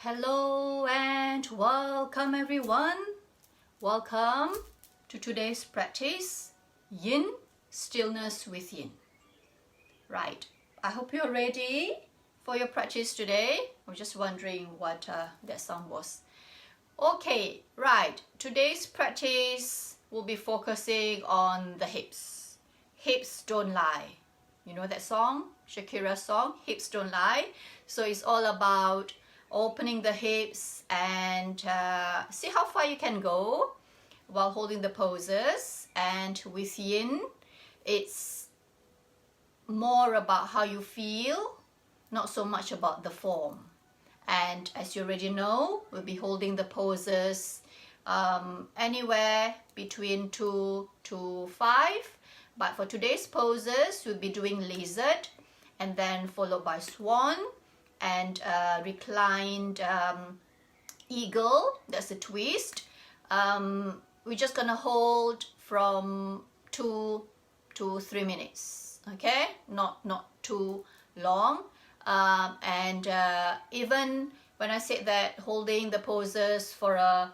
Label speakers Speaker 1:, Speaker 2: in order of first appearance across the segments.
Speaker 1: Hello and welcome everyone. Welcome to today's practice, Yin, Stillness with Yin. Right, I hope you're ready for your practice today. I was just wondering what that song was. Okay, right, today's practice will be focusing on the hips. Hips don't lie. You know that song, Shakira's song, Hips Don't Lie. So it's all about opening the hips and see how far you can go while holding the poses. And with Yin, it's more about how you feel, not so much about the form. And as you already know, we'll be holding the poses anywhere between 2 to 5. But for today's poses, we'll be doing lizard and then followed by swan and reclined eagle. That's a twist. We're just gonna hold from 2 to 3 minutes, okay? Not too long. Even when I said that holding the poses for a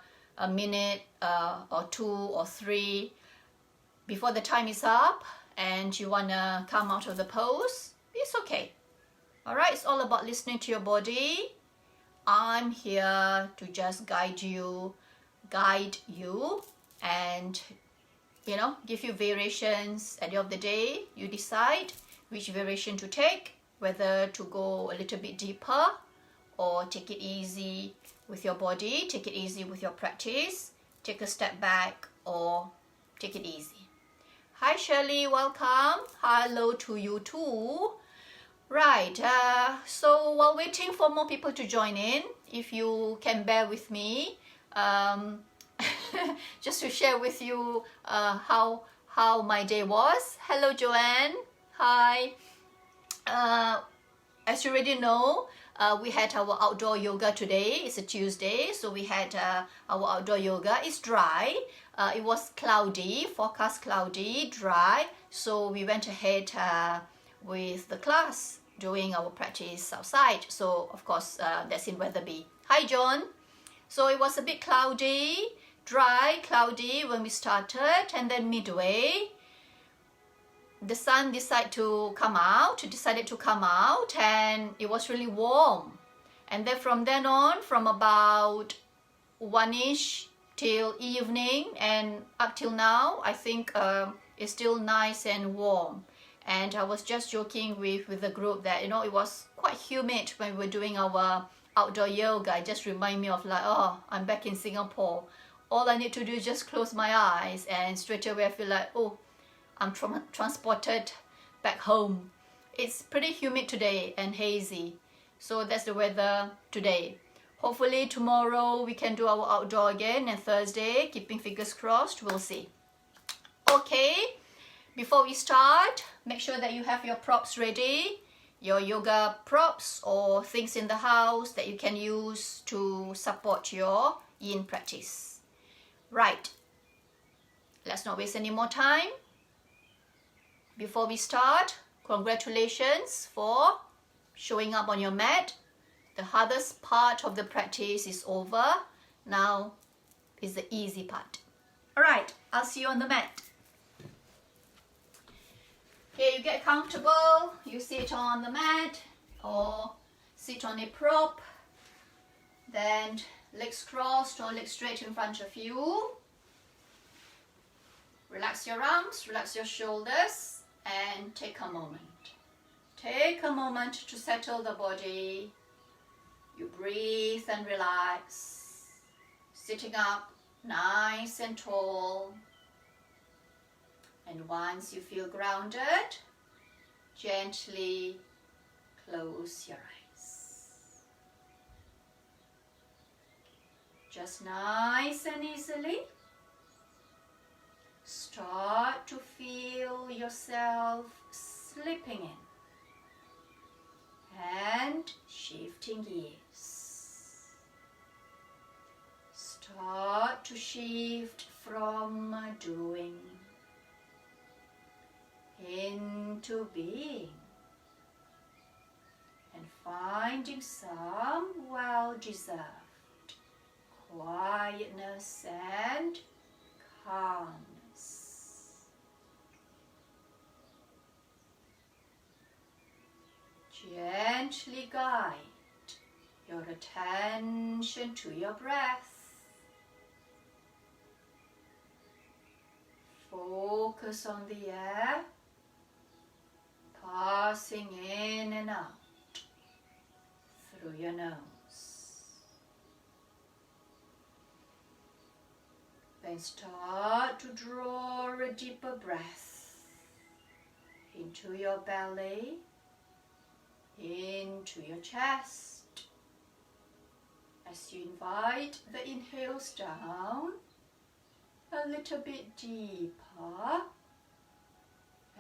Speaker 1: minute or 2 or 3 before the time is up and you want to come out of the pose, it's okay. All right, it's all about listening to your body. I'm here to just guide you and give you variations. At the end of the day, you decide which variation to take, whether to go a little bit deeper or take it easy with your body, take it easy with your practice, take a step back or take it easy. Hi Shirley, welcome. Hello to you too. Right, so while waiting for more people to join in, if you can bear with me, just to share with you how my day was. Hello Joanne, hi. As you already know, we had our outdoor yoga today. It's a Tuesday, so we had our outdoor yoga. It's dry. It was cloudy, forecast cloudy, dry. So we went ahead with the class doing our practice outside. So of course, that's in Weatherby. Hi John. So it was a bit cloudy, dry, cloudy when we started, and then midway, the sun decided to come out, and it was really warm. And then from then on, from about 1-ish till evening and up till now, I think it's still nice and warm. And I was just joking with the group that, it was quite humid when we were doing our outdoor yoga. It just reminded me of like, oh, I'm back in Singapore. All I need to do is just close my eyes and straight away I feel like, oh, I'm transported back home. It's pretty humid today and hazy. So that's the weather today. Hopefully tomorrow we can do our outdoor again, and Thursday, keeping fingers crossed, we'll see. Okay, before we start, make sure that you have your props ready, your yoga props or things in the house that you can use to support your yin practice. Right, let's not waste any more time. Before we start, congratulations for showing up on your mat. The hardest part of the practice is over. Now is the easy part. All right, I'll see you on the mat. Okay, you get comfortable. You sit on the mat or sit on a prop. Then legs crossed or legs straight in front of you. Relax your arms, relax your shoulders, and take a moment. Take a moment to settle the body. You breathe and relax. Sitting up nice and tall. And once you feel grounded, gently close your eyes. Just nice and easily. Start to feel yourself slipping in and shifting gears. Start to shift from doing into being, and finding some well-deserved quietness and calmness. Gently guide your attention to your breath. Focus on the air passing in and out through your nose. Then start to draw a deeper breath into your belly, into your chest. As you invite the inhales down a little bit deeper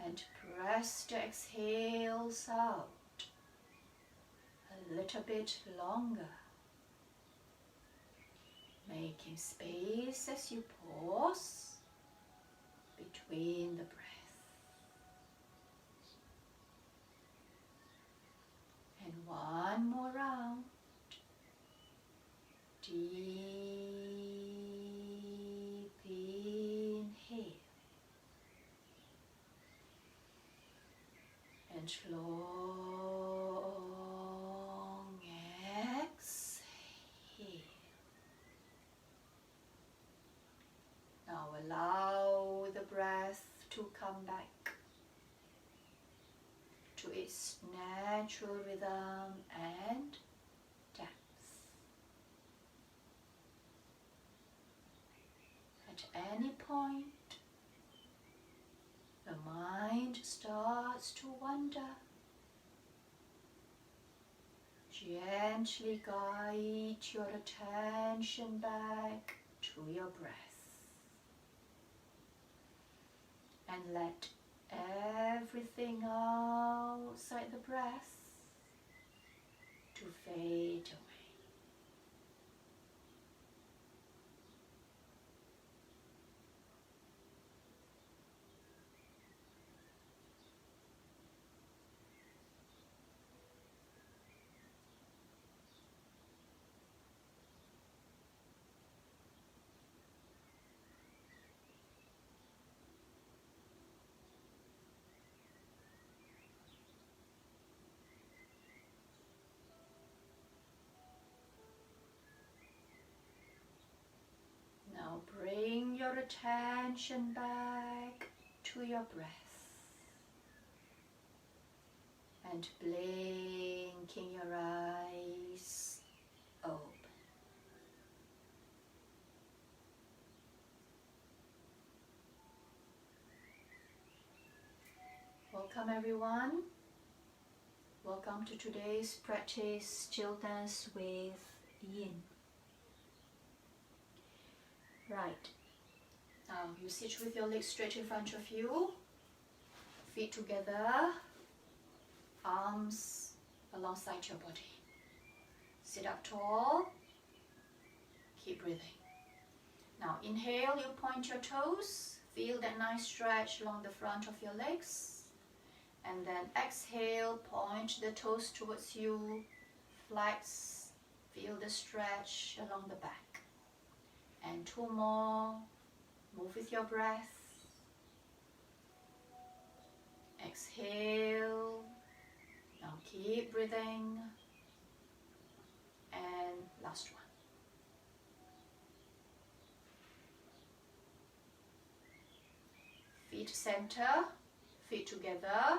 Speaker 1: and press the exhales out a little bit longer, making space as you pause between the breath. And one more round. Deep inhale and long exhale. Now allow the breath to come back to its natural rhythm and depth. At any point, the mind starts to wander. Gently guide your attention back to your breath and let everything outside the breath to fade away. Now bring your attention back to your breath and blinking your eyes open. Welcome everyone. Welcome to today's practice, Stillness with YIN. Right, now you sit with your legs straight in front of you, feet together, arms alongside your body. Sit up tall, keep breathing. Now inhale, you point your toes, feel that nice stretch along the front of your legs. And then exhale, point the toes towards you, flex, feel the stretch along the back. And two more, move with your breath. Exhale, now keep breathing. And last one. Feet center, feet together.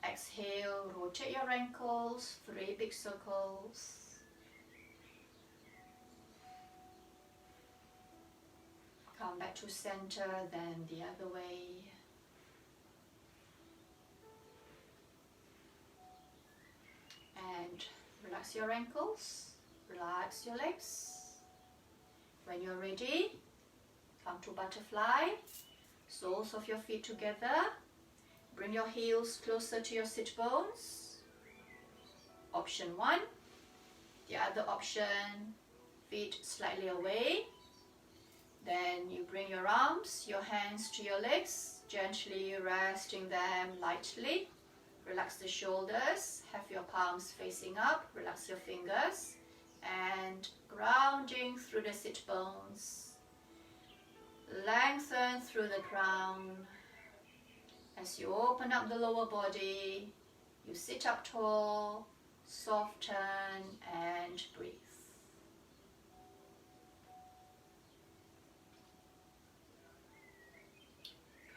Speaker 1: Exhale, rotate your ankles, 3 big circles. Come back to center, then the other way. And relax your ankles, relax your legs. When you're ready, come to butterfly. Soles of your feet together. Bring your heels closer to your sit bones. Option 1. The other option, feet slightly away. Then you bring your arms, your hands to your legs, gently resting them lightly Relax the shoulders, have your palms facing up, relax your fingers, and grounding through the sit bones. Lengthen through the crown. As you open up the lower body, you sit up tall, soften and breathe.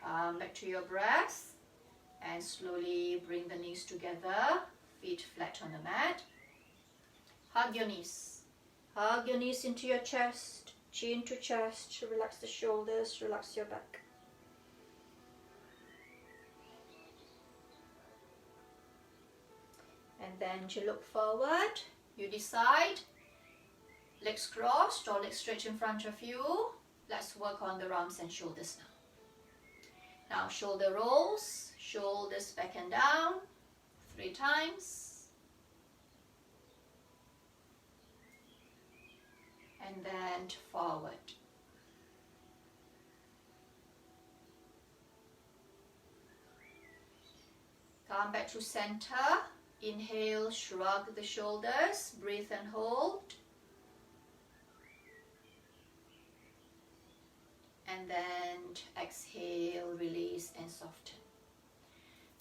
Speaker 1: Come back to your breath and slowly bring the knees together, feet flat on the mat. Hug your knees. Hug your knees into your chest, chin to chest. Relax the shoulders, relax your back. And then you look forward. You decide, legs crossed or legs straight in front of you. Let's work on the arms and shoulders now. Now shoulder rolls, shoulders back and down, 3 times. And then forward. Come back to center. Inhale, shrug the shoulders, breathe and hold. And then exhale, release and soften.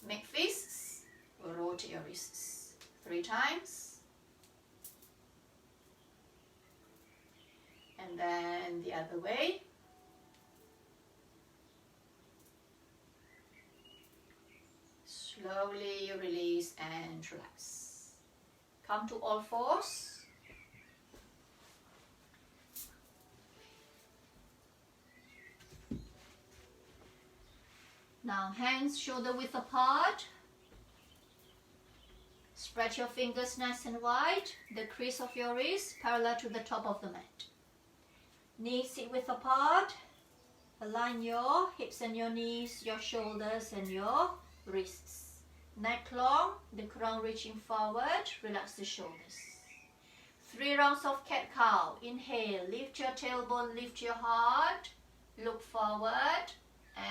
Speaker 1: Make fists, rotate your wrists 3 times. And then the other way. Slowly release and relax. Come to all fours. Now hands shoulder width apart. Spread your fingers nice and wide. The crease of your wrist parallel to the top of the mat. Knees hip width apart. Align your hips and your knees, your shoulders and your wrists. Neck long, the crown reaching forward. Relax the shoulders. 3 rounds of cat-cow. Inhale, lift your tailbone, lift your heart. Look forward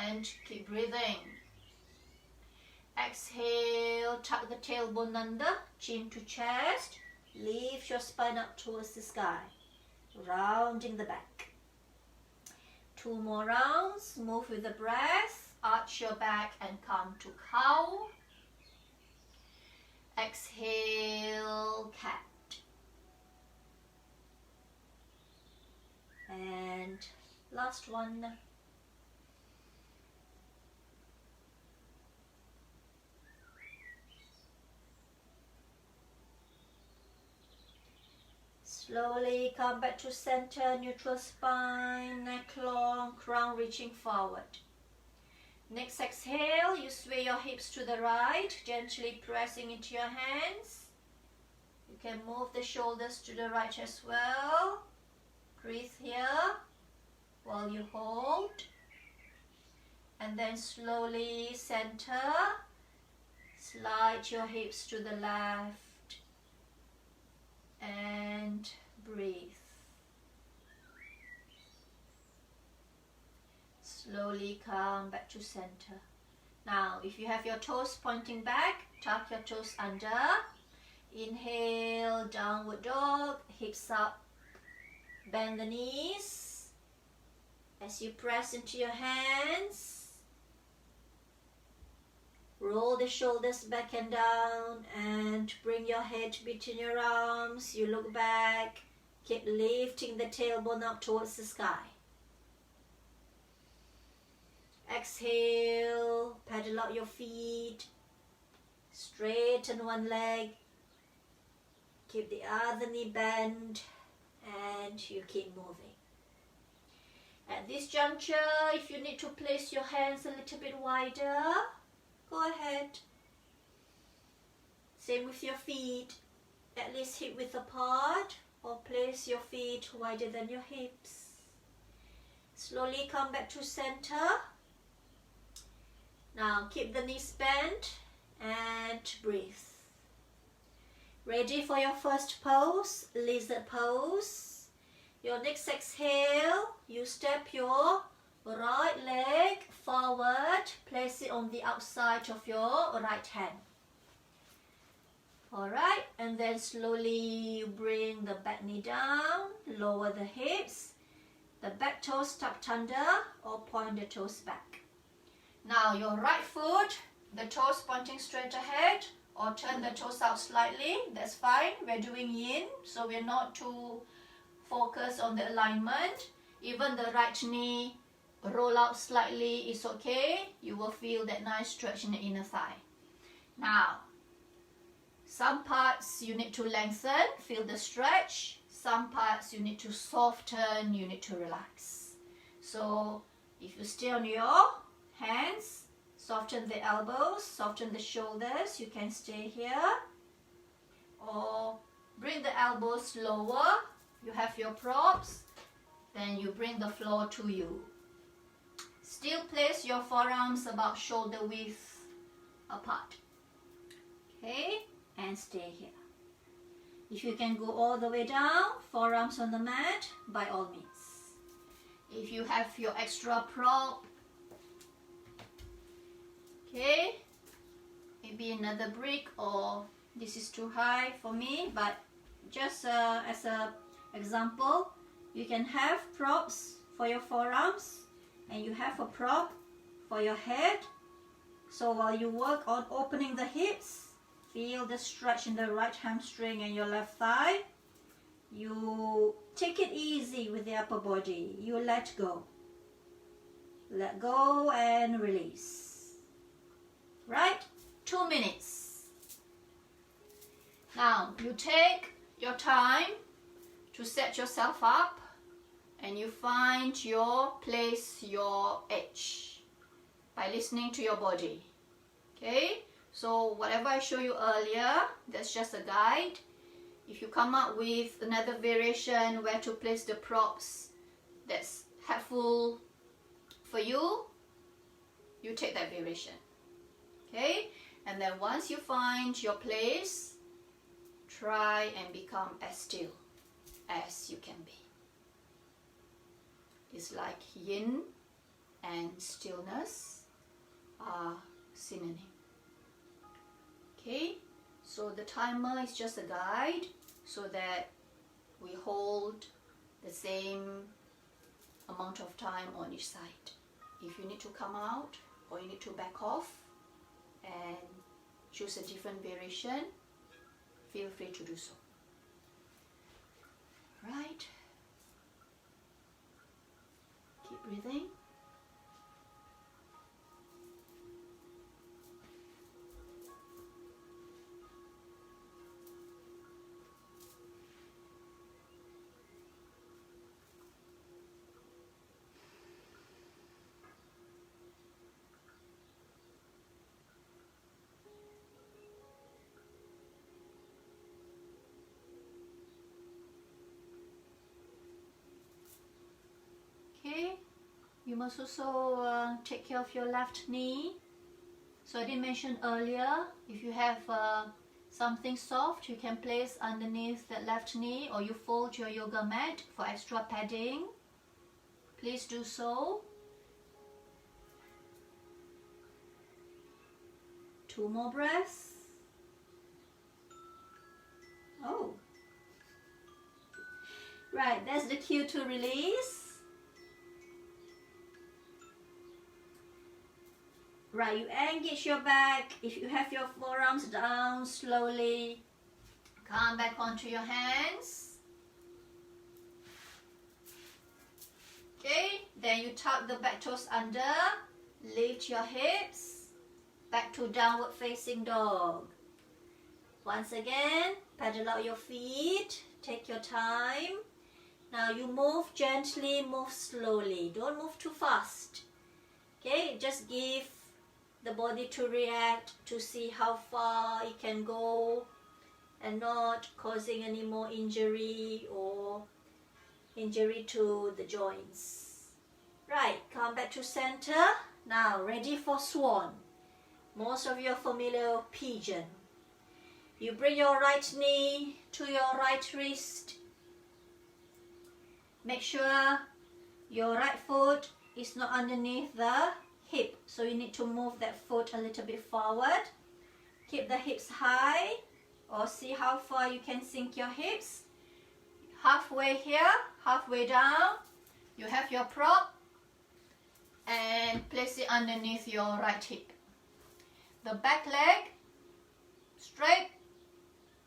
Speaker 1: and keep breathing. Exhale, tuck the tailbone under, chin to chest. Lift your spine up towards the sky, rounding the back. 2 more rounds. Move with the breath. Arch your back and come to cow. Exhale, cat. And last one. Slowly come back to center, neutral spine, neck long, crown reaching forward. Next exhale, you sway your hips to the right, gently pressing into your hands. You can move the shoulders to the right as well. Breathe here while you hold. And then slowly center. Slide your hips to the left. And breathe. Slowly come back to center. Now, if you have your toes pointing back, tuck your toes under. Inhale, downward dog, hips up. Bend the knees. As you press into your hands, roll the shoulders back and down and bring your head between your arms. You look back. Keep lifting the tailbone up towards the sky. Exhale, pedal out your feet. Straighten one leg. Keep the other knee bent. And you keep moving. At this juncture, if you need to place your hands a little bit wider, go ahead. Same with your feet. At least hip width apart, or place your feet wider than your hips. Slowly come back to center. Now keep the knees bent and breathe. Ready for your first pose, lizard pose. Your next exhale, you step your right leg forward, place it on the outside of your right hand. Alright, and then slowly you bring the back knee down, lower the hips, the back toes tucked under or point the toes back. Now your right foot, the toes pointing straight ahead or turn the toes out slightly, that's fine. We're doing yin, so we're not too focused on the alignment. Even the right knee roll out slightly is okay. You will feel that nice stretch in the inner thigh. Now, some parts you need to lengthen, feel the stretch. Some parts you need to soften, you need to relax. So if you stay on your hands, soften the elbows, soften the shoulders, you can stay here. Or bring the elbows lower. You have your props, then you bring the floor to you. Still place your forearms about shoulder width apart. Okay, and stay here. If you can go all the way down, forearms on the mat, by all means. If you have your extra prop, okay, maybe another brick, or this is too high for me, but just as an example, you can have props for your forearms and you have a prop for your head. So while you work on opening the hips, feel the stretch in the right hamstring and your left thigh. You take it easy with the upper body. You let go. Let go and release. Right? 2 minutes. Now, you take your time to set yourself up and you find your place, your edge by listening to your body. Okay? So whatever I showed you earlier, that's just a guide. If you come up with another variation where to place the props that's helpful for you, you take that variation. Okay? And then once you find your place, try and become as still as you can be. It's like yin and stillness are synonym. Okay, so the timer is just a guide so that we hold the same amount of time on each side. If you need to come out or you need to back off and choose a different variation, feel free to do so. Right? Keep breathing. Okay, you must also take care of your left knee. So I did mention earlier, if you have something soft, you can place underneath that left knee, or you fold your yoga mat for extra padding. Please do so. 2 more breaths. Oh. Right, that's the cue to release. Right, you engage your back. If you have your forearms down, slowly come back onto your hands. Okay, then you tuck the back toes under, lift your hips, back to downward facing dog. Once again, pedal out your feet, take your time. Now you move gently, move slowly, don't move too fast. Okay, just give the body to react, to see how far it can go and not causing any more injury or injury to the joints. Right, come back to center. Now ready for swan. Most of you are familiar with pigeon. You bring your right knee to your right wrist. Make sure your right foot is not underneath the hip, so you need to move that foot a little bit forward. Keep the hips high. Or see how far you can sink your hips. Halfway here, halfway down. You have your prop and place it underneath your right hip. The back leg straight,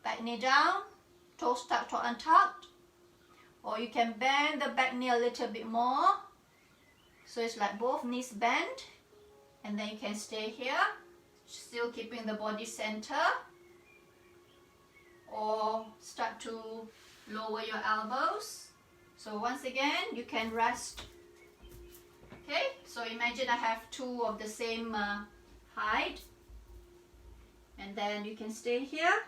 Speaker 1: back knee down, toes tucked or untucked. Or you can bend the back knee a little bit more. So it's like both knees bent. And then you can stay here, still keeping the body center. Or start to lower your elbows. So once again, you can rest. Okay, so imagine I have two of the same height. And then you can stay here.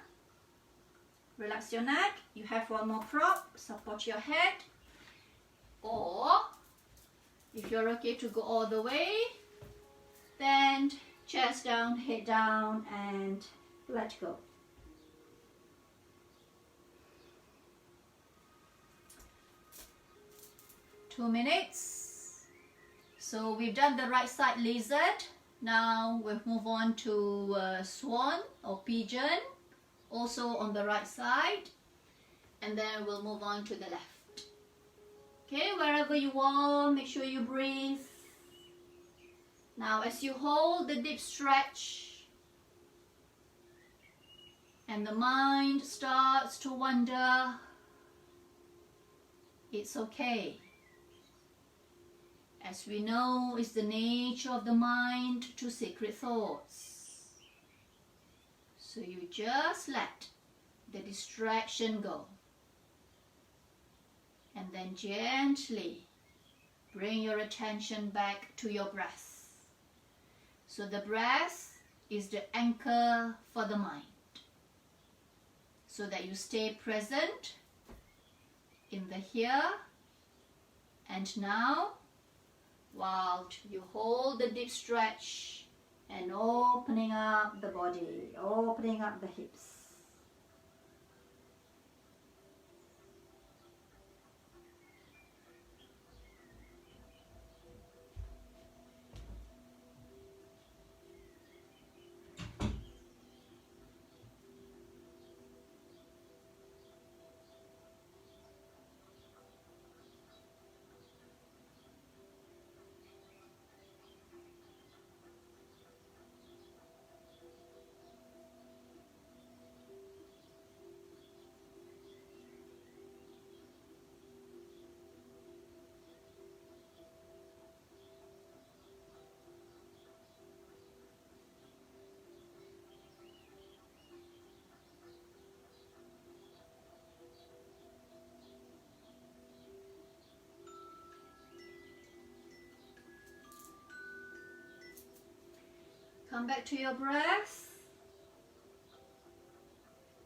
Speaker 1: Relax your neck. You have one more prop, support your head. Or if you're okay to go all the way, then chest down, head down, and let go. Two minutes. So we've done the right side lizard. Now we'll move on to swan or pigeon, also on the right side. And then we'll move on to the left. Okay, wherever you are, make sure you breathe. Now as you hold the deep stretch and the mind starts to wander, it's okay. As we know, it's the nature of the mind to secret thoughts. So you just let the distraction go. And then gently bring your attention back to your breath. So the breath is the anchor for the mind. So that you stay present in the here and now, while you hold the deep stretch and opening up the body, opening up the hips. Come back to your breath.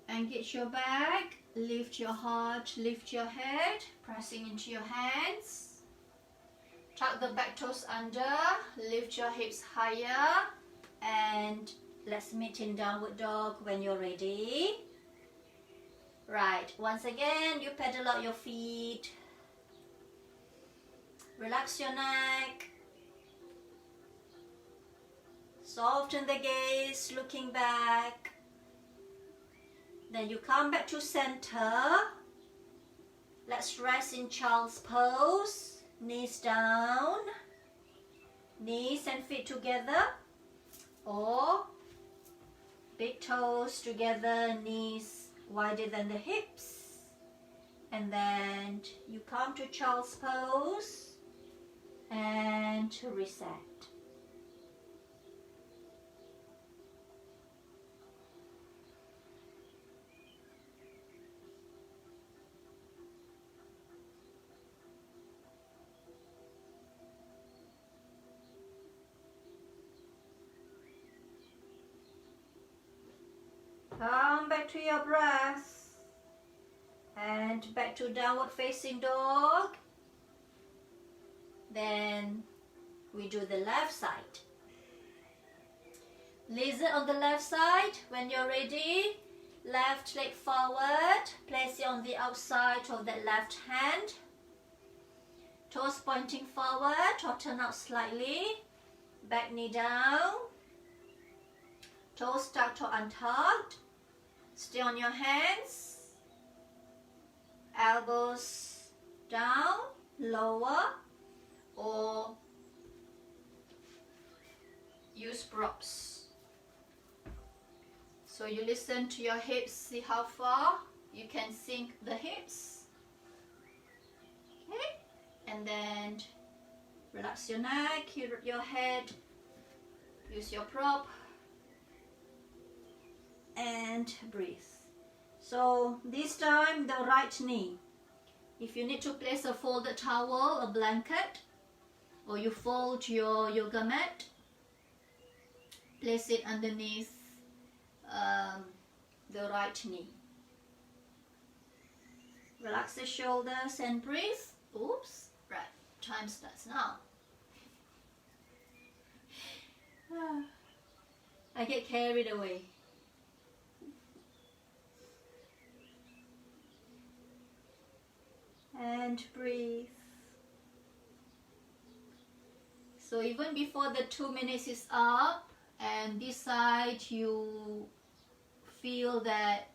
Speaker 1: Engage your back. Lift your heart, lift your head, pressing into your hands. Tuck the back toes under, lift your hips higher, and let's meet in downward dog when you're ready. Right, once again, you pedal out your feet. Relax your neck. Soften the gaze, looking back. Then you come back to center. Let's rest in child's pose. Knees down. Knees and feet together. Or big toes together, knees wider than the hips. And then you come to child's pose and reset. Come back to your breath and back to downward facing dog. Then we do the left side. Lizard on the left side. When you're ready, left leg forward. Place it on the outside of that left hand. Toes pointing forward or turn out slightly. Back knee down. Toes tucked or untucked. Stay on your hands, elbows down, lower, or use props. So you listen to your hips, see how far you can sink the hips. Okay, and then relax your neck, your head, use your prop, and breathe. So this time the right knee. If you need to place a folded towel, a blanket, or you fold your yoga mat, place it underneath the right knee. Relax the shoulders and breathe. Oops, right, time starts now. I get carried away. And breathe. So even before the 2 minutes is up, and this side you feel that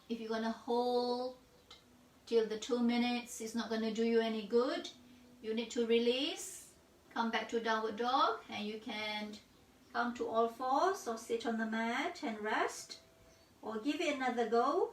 Speaker 1: if you're going to hold till the 2 minutes, it's not going to do you any good, you need to release, come back to downward dog, and you can come to all fours or sit on the mat and rest, or give it another go.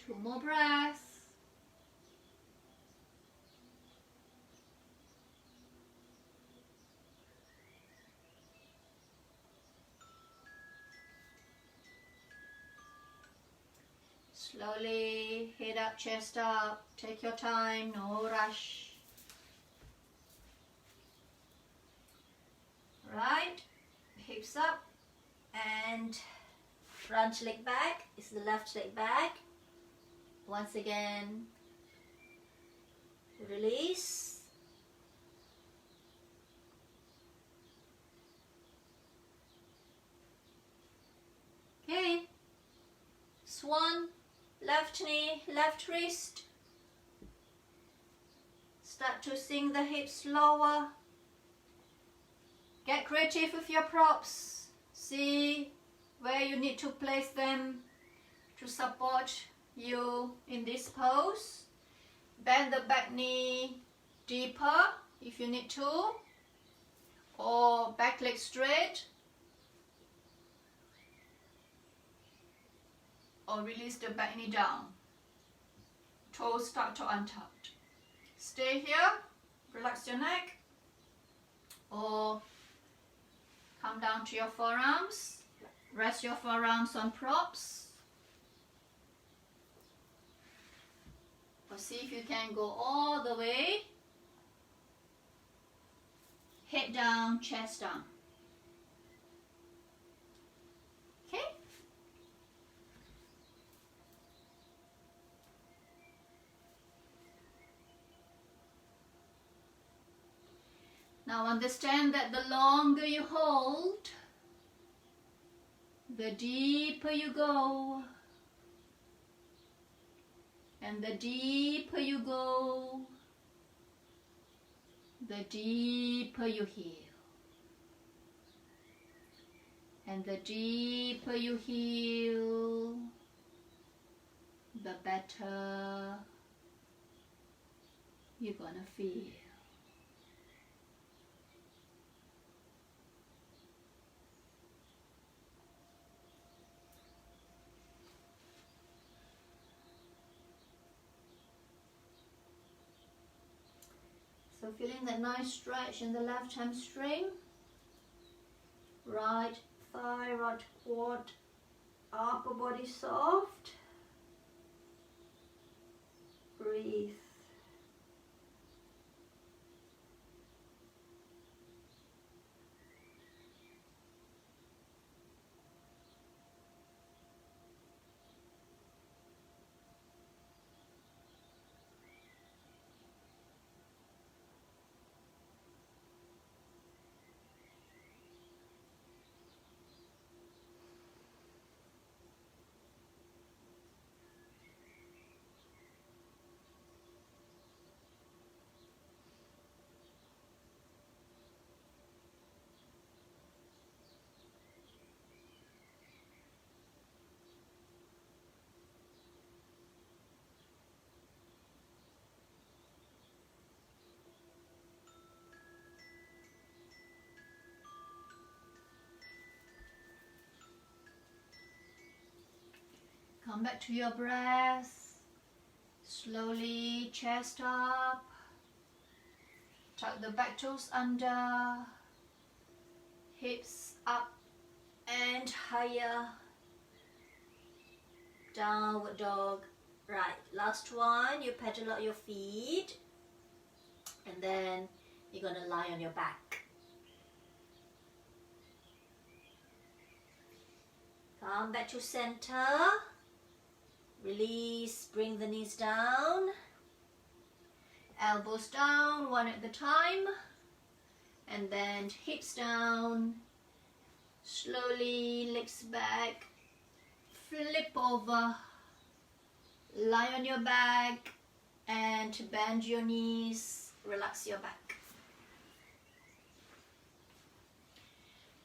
Speaker 1: Two more breaths. Slowly, head up, chest up. Take your time, no rush. Right, hips up, and front leg back is the left leg back. Once again, release. Okay, swan, left knee, left wrist. Start to sink the hips lower. Get creative with your props. See where you need to place them to support you in this pose. Bend the back knee deeper if you need to, or back leg straight, or release the back knee down. Toes tucked to untucked. Stay here, relax your neck, or come down to your forearms. Rest your forearms on props. Or see if you can go all the way. Head down, chest down. Okay? Now understand that the longer you hold, the deeper you go. And the deeper you go, the deeper you heal. And the deeper you heal, the better you're gonna feel. So feeling that nice stretch in the left hamstring, right thigh, right quad, upper body soft. Breathe. Come back to your breath. Slowly, chest up. Tuck the back toes under. Hips up and higher. Downward dog. Right, last one. You pedal out your feet. And then you're going to lie on your back. Come back to center. Release, bring the knees down. Elbows down, one at a time. And then hips down. Slowly, legs back. Flip over. Lie on your back. And bend your knees. Relax your back.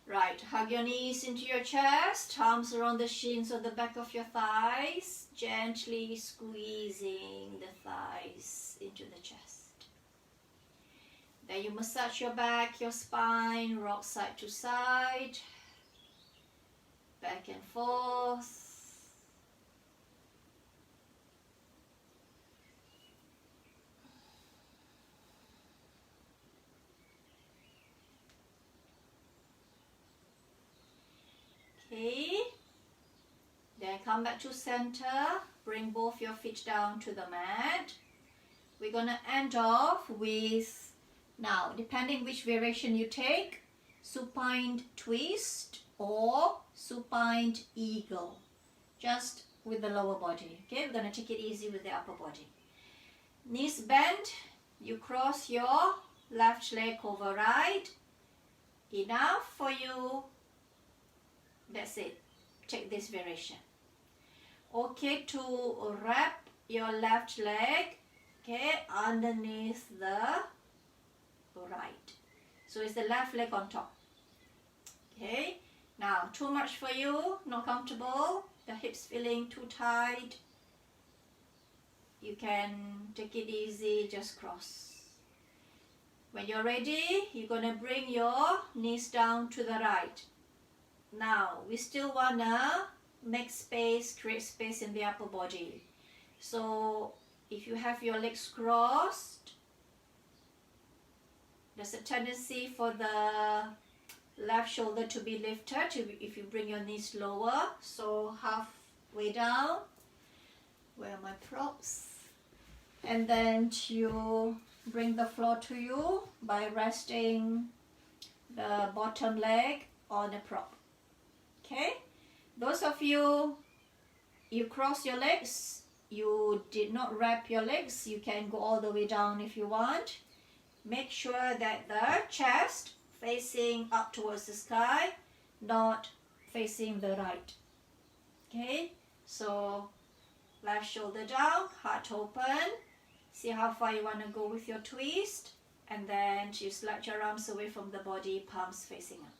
Speaker 1: Right, hug your knees into your chest, arms around the shins or the back of your thighs, gently squeezing the thighs into the chest. Then you massage your back, your spine, rock side to side, back and forth. Okay, then come back to center, bring both your feet down to the mat. We're going to end off with, now depending which variation you take, supine twist or supine eagle, just with the lower body. Okay, we're going to take it easy with the upper body. Knees bent, you cross your left leg over right, enough for you. That's it. Take this variation. Okay, to wrap your left leg, okay, underneath the right. So it's the left leg on top. Okay, now too much for you, not comfortable, the hips feeling too tight. You can take it easy, just cross. When you're ready, you're going to bring your knees down to the right. Now, we still want to make space, create space in the upper body. So, if you have your legs crossed, there's a tendency for the left shoulder to be lifted if you bring your knees lower. So, halfway down, where are my props? And then you bring the floor to you by resting the bottom leg on a prop. Okay, those of you cross your legs, you did not wrap your legs, you can go all the way down if you want. Make sure that the chest facing up towards the sky, not facing the right. Okay, so left shoulder down, heart open. See how far you want to go with your twist, and then you slide your arms away from the body, palms facing up.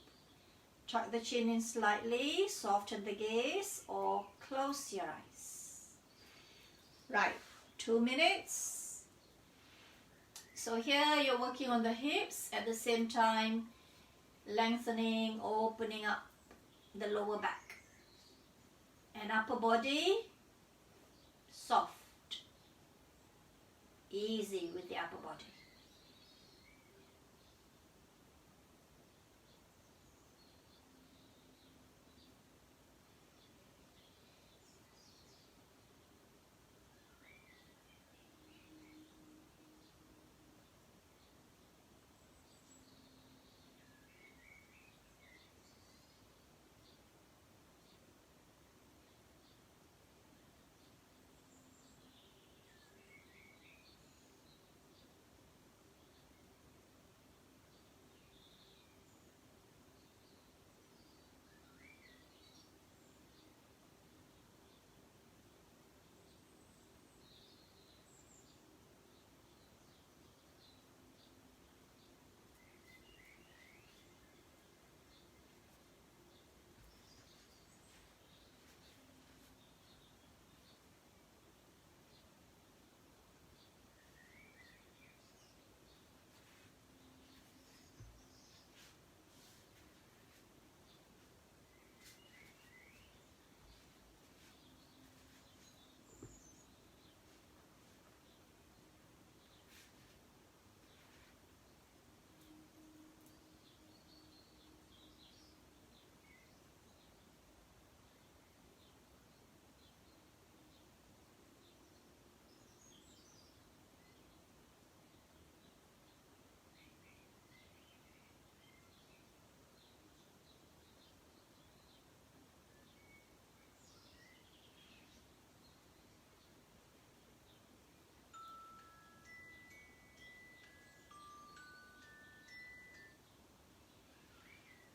Speaker 1: Tuck the chin in slightly, soften the gaze, or close your eyes. Right, 2 minutes. So here you're working on the hips, at the same time lengthening, opening up the lower back. And upper body, soft, easy with the upper body.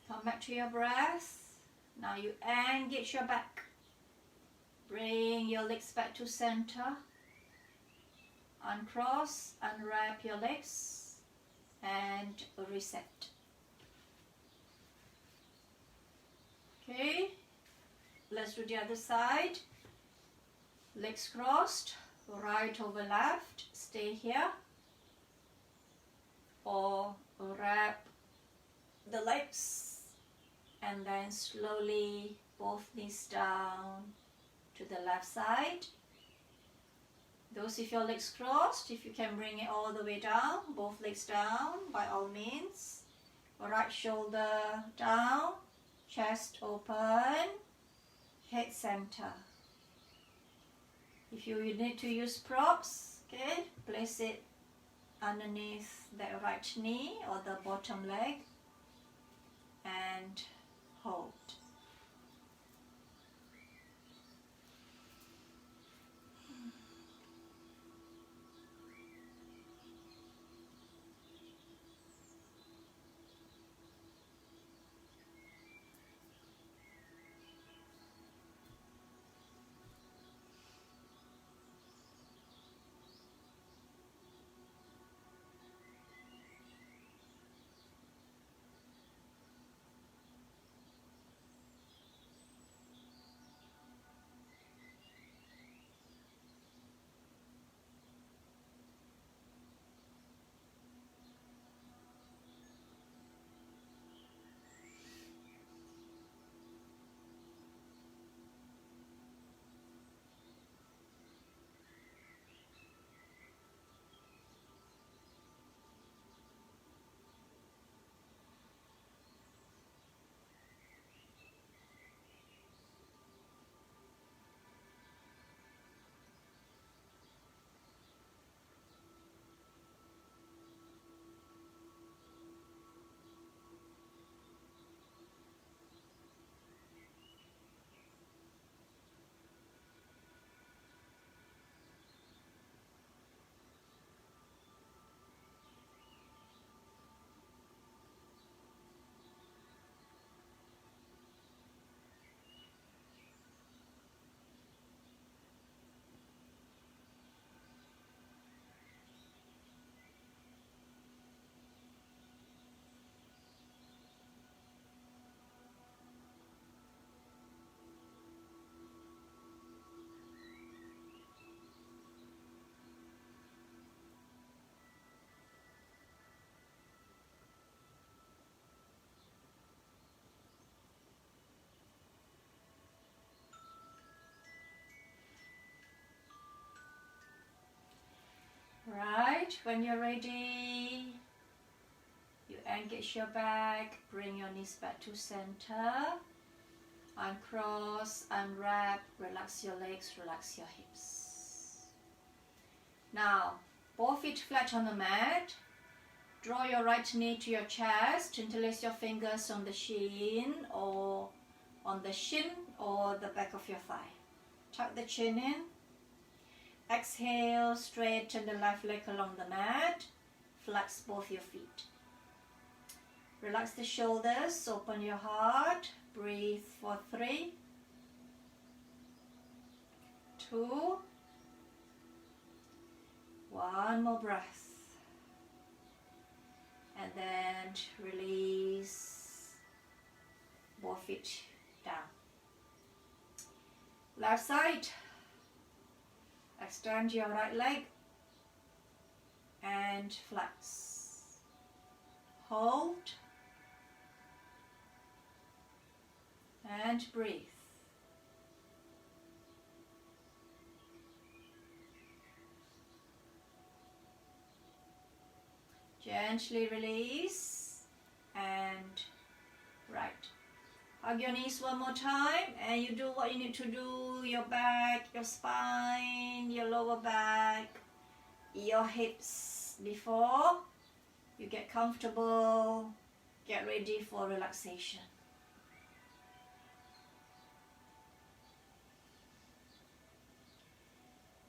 Speaker 1: Come back to your breath. Now you engage your back. Bring your legs back to center. Uncross, unwrap your legs and reset. Okay, let's do the other side. Legs crossed, right over left, stay here. Or wrap the legs and then slowly both knees down to the left side. Those with your legs crossed, if you can bring it all the way down, both legs down by all means. Right shoulder down, chest open, head center. If you need to use props, okay, place it underneath the right knee or the bottom leg and hold. when you're ready, you engage your back, bring your knees back to center, uncross, unwrap, relax your legs, relax your hips. Now, both feet flat on the mat. Draw your right knee to your chest, interlace your fingers on the shin or the back of your thigh. Tuck the chin in. Exhale, straighten the left leg along the mat. Flex both your feet. Relax the shoulders, open your heart. Breathe for 3, 2, 1 more breath. And then release both feet down. Left side. Extend your right leg and flex. Hold and breathe. Gently release and right. Hug your knees one more time and you do what you need to do. Your back, your spine, your lower back, your hips before you get comfortable. Get ready for relaxation.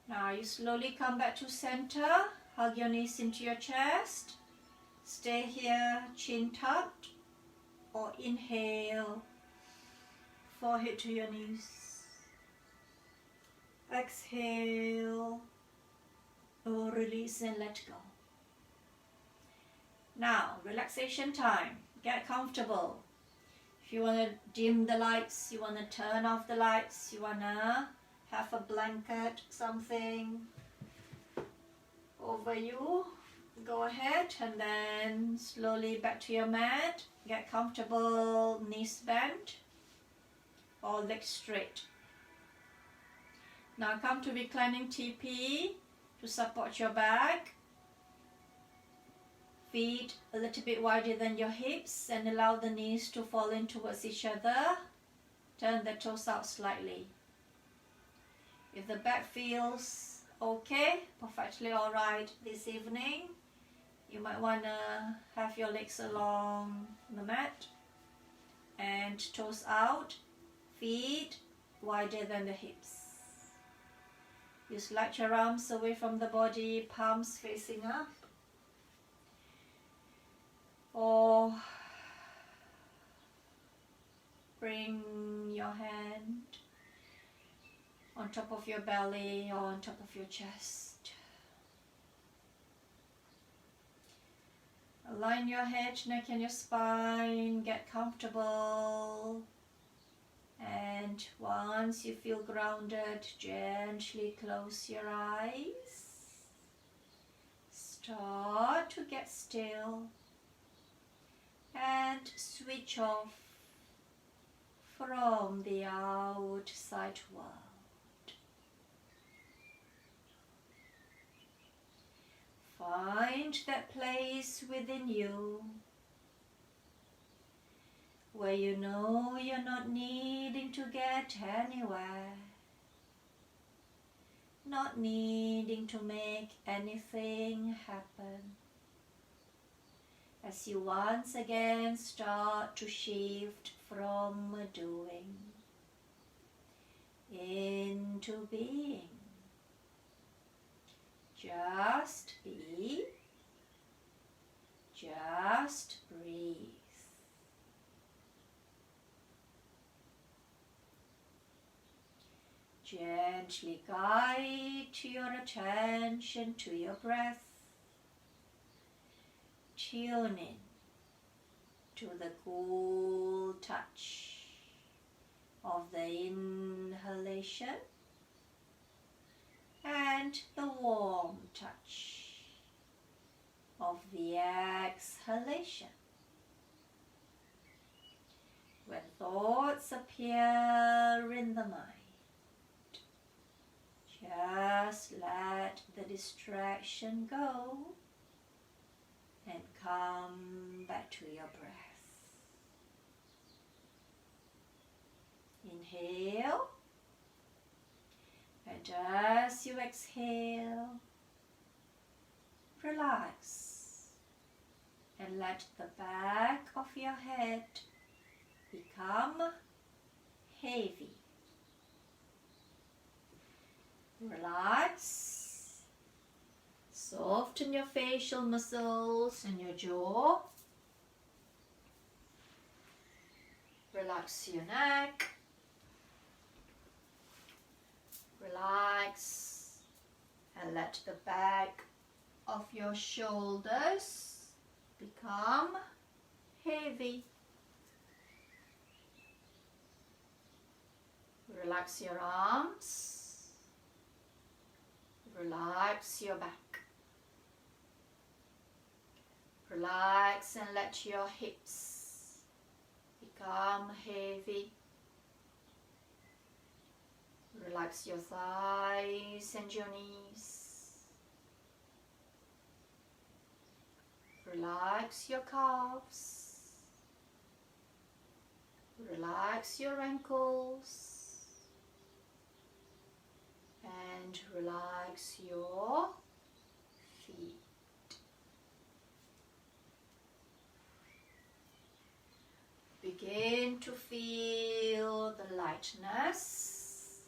Speaker 1: Now you slowly come back to center. Hug your knees into your chest. Stay here, chin tucked, or inhale, forehead to your knees. Exhale, or release and let go. Now, relaxation time. Get comfortable. If you want to dim the lights, you want to turn off the lights, you want to have a blanket, something over you, go ahead, and then slowly back to your mat. Get comfortable, knees bent or legs straight. Now come to reclining TP to support your back. Feet a little bit wider than your hips and allow the knees to fall in towards each other. Turn the toes out slightly. If the back feels okay, perfectly alright this evening, you might want to have your legs along the mat and toes out, feet wider than the hips. You slide your arms away from the body, palms facing up. Or bring your hand on top of your belly or on top of your chest. Align your head, neck and your spine, get comfortable. And once you feel grounded, gently close your eyes. Start to get still and switch off from the outside world. Find that place within you where you know you're not needing to get anywhere, not needing to make anything happen. As you once again start to shift from doing into being. Just be, just breathe. Gently guide your attention to your breath. Tune in to the cool touch of the inhalation and the warm touch of the exhalation. When thoughts appear in the mind, just let the distraction go and come back to your breath. Inhale, and as you exhale, relax and let the back of your head become heavy. Relax. Soften your facial muscles and your jaw. Relax your neck. Relax and let the back of your shoulders become heavy. Relax your arms. Relax your back. Relax and let your hips become heavy. Relax your thighs and your knees. Relax your calves. Relax your ankles. And relax your feet. Begin to feel the lightness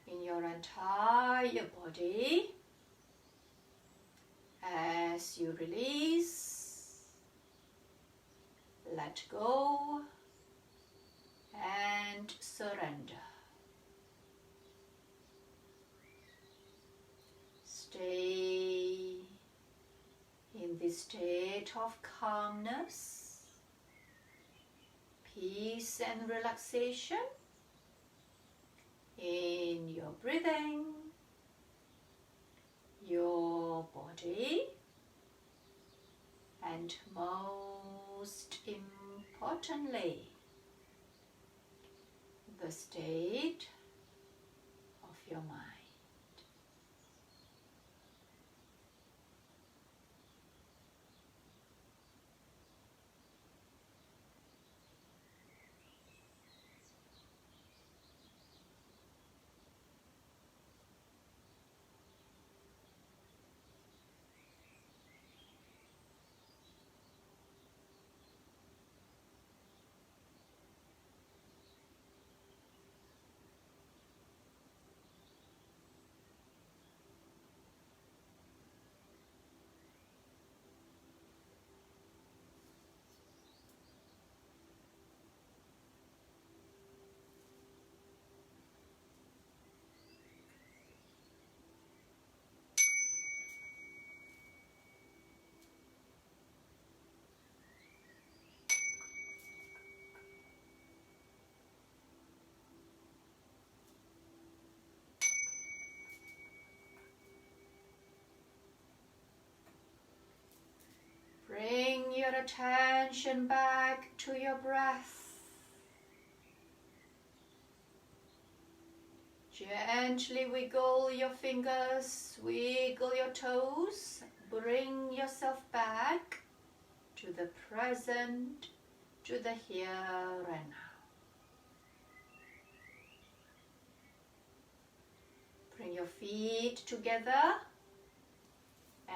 Speaker 1: in your entire body as you release, let go, and surrender. Stay in this state of calmness, peace and relaxation in your breathing, your body, and most importantly, the state of your mind. Bring your attention back to your breath. Gently wiggle your fingers, wiggle your toes. Bring yourself back to the present, to the here and now. Bring your feet together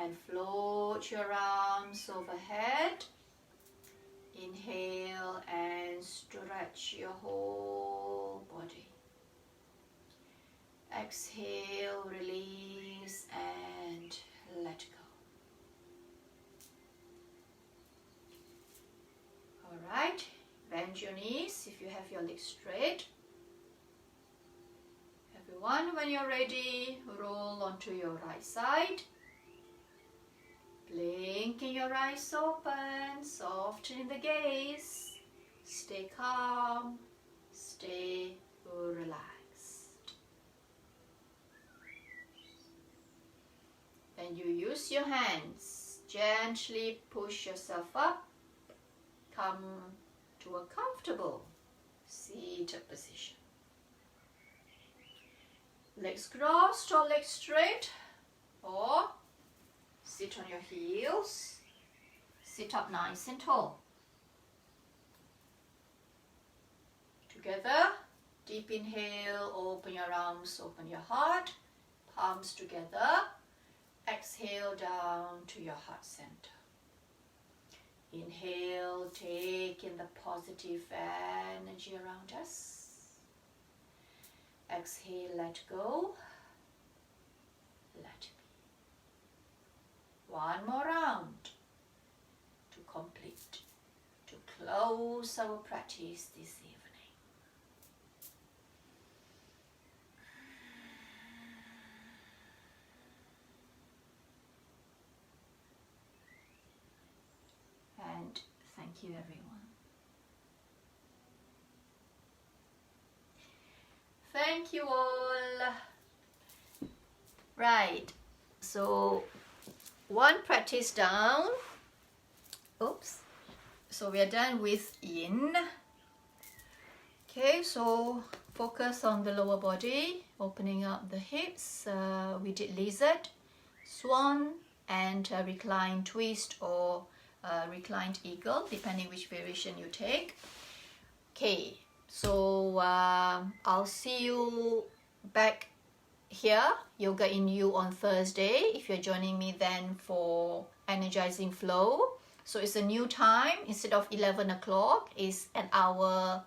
Speaker 1: and float your arms overhead. Inhale and stretch your whole body. Exhale, release and let go. Alright, bend your knees if you have your legs straight. Everyone, when you're ready, roll onto your right side. Blinking your eyes open, softening the gaze. Stay calm, stay relaxed. Then you use your hands, gently push yourself up. Come to a comfortable seated position. Legs crossed or legs straight, or Sit on your heels. Sit up nice and tall. Together. Deep inhale, open your arms, open your heart. Palms together. Exhale down to your heart center. Inhale, take in the positive energy around us. Exhale, let go. Let be. One more round to complete, to close our practice this evening. And thank you, everyone. Thank you all. Right, so one practice down. Oops. So we are done with YIN. Okay, so focus on the lower body, opening up the hips. We did lizard, swan, and reclined twist or reclined eagle, depending which variation you take. Okay, so I'll see you back here, Yoga in You, on Thursday. If you're joining me then for Energizing Flow. So it's a new time. Instead of 11 o'clock, it's an hour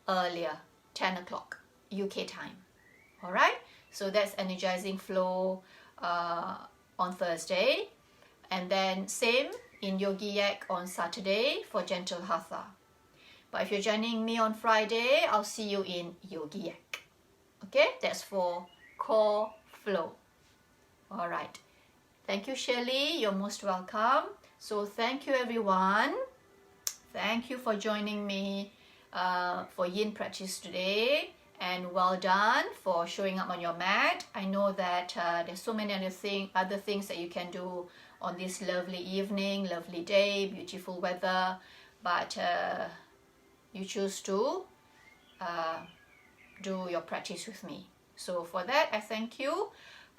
Speaker 1: earlier, 10 o'clock UK time. All right, so that's Energizing Flow on Thursday. And then same in Yogi Yak on Saturday for Gentle Hatha. But if you're joining me on Friday, I'll see you in Yogi Yak. Okay, that's for core flow. All right. Thank you, Shirley. You're most welcome. So thank you, everyone. Thank you for joining me for YIN practice today. And well done for showing up on your mat. I know that there's so many other things that you can do on this lovely evening, lovely day, beautiful weather. But you choose to do your practice with me. So for that, I thank you.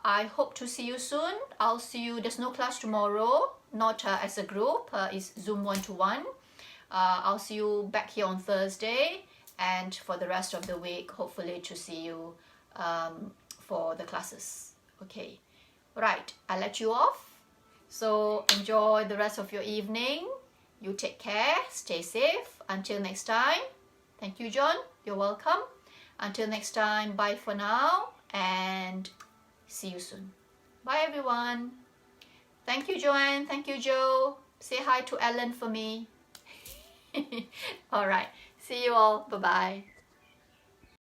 Speaker 1: I hope to see you soon. I'll see you. There's no class tomorrow, not as a group. It's Zoom one-to-one. I'll see you back here on Thursday, and for the rest of the week, hopefully to see you for the classes. Okay, right. I'll let you off. So enjoy the rest of your evening. You take care. Stay safe. Until next time. Thank you, John. You're welcome. Until next time, bye for now, and see you soon. Bye, everyone. Thank you, Joanne. Thank you, Joe. Say hi to Ellen for me. All right. See you all. Bye-bye.